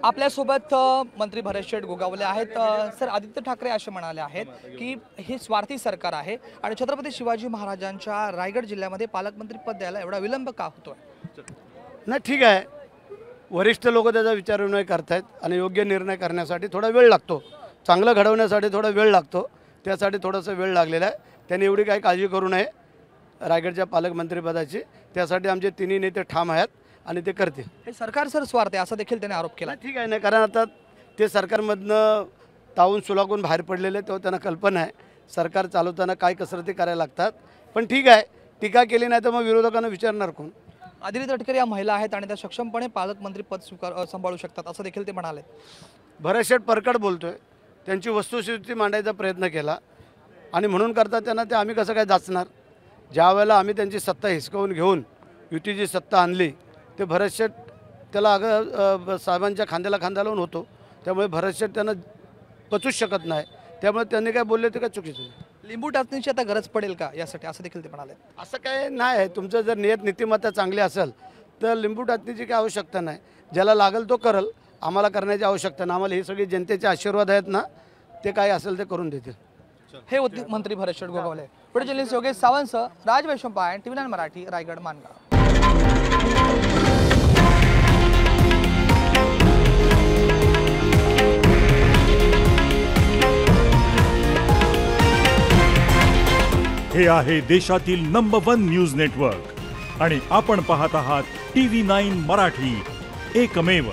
आपल्यासोबत मंत्री भरतशेठ गोगावले आहेत। सर, आदित्य ठाकरे असे म्हणाले आहेत की हे स्वार्थी सरकार आहे आणि छत्रपती शिवाजी महाराजांच्या रायगड जिल्ह्यामध्ये पालकमंत्री पद द्यायला एवढा विलंब का होतोय? नाही, ठीक आहे, वरिष्ठ लोक त्याचा विचारविनिमय करतायत आणि योग्य निर्णय करण्यासाठी थोडा वेळ लागतो, चांगलं घडवण्यासाठी थोडा वेळ लागतो, त्यासाठी थोडासा वेळ लागलेला आहे। त्यांनी एवढी काही काळजी करू नये रायगडच्या पालकमंत्रीपदाची, त्यासाठी आमचे तिन्ही नेते ठाम आहेत आणि ते करतील। हे सरकार सर स्वार्थ आहे असा देखील त्यांनी आरोप केला। ठीक आहे ना, कारण आता ते सरकारमधनं तावून सुलागून बाहेर पडलेले, तेव्हा त्यांना कल्पना आहे सरकार चालवताना काय कसरती करायला लागतात। पण ठीक आहे, टीका केली नाही तर मग विरोधकांना विचारणार कोण? आदित्य ठाकरे या महिला आहेत आणि त्या सक्षमपणे पालकमंत्री पद सांभाळू शकतात असं देखील ते म्हणाले। भरतशेठ परकड बोलतोय, त्यांची वस्तुस्थिती मांडायचा प्रयत्न केला आणि म्हणून करतात त्यांना ते आम्ही कसं काय जाचणार? ज्या वेळेला आम्ही त्यांची सत्ता हिसकावून घेऊन युतीची सत्ता आणली ते भरतशेठ त्याला साहेबांच्या खांद्याला खांदा लावून होतो, त्यामुळे भरतशेठ त्यांना पचूच शकत नाही, त्यामुळे त्यांनी काय बोलले ते काय चुकीचं नाही। लिंबू टाचणीची आता गरज पडेल का यासाठी असं देखील ते म्हणाले। असं काय नाही आहे, तुमचं जर नियत नीतिमत्ता चांगली असेल तर लिंबू टाचणीची काही आवश्यकता नाही, ज्याला लागेल तो करल, आम्हाला करण्याची आवश्यकता नाही। आम्हाला हे सगळे जनतेचे आशीर्वाद आहेत ना, ते काय असेल ते करून देतील। हे होते मंत्री भरतशेठ गोगावले। पुढे जर्नलिस्ट योगेश सावंत, राज वैशंपायन, TV9 मराठी, रायगड, मानगाव। हे आहे देशातील नंबर 1 न्यूज नेटवर्क आणि आपण पाहत आहात TV9 मराठी, एकमेव।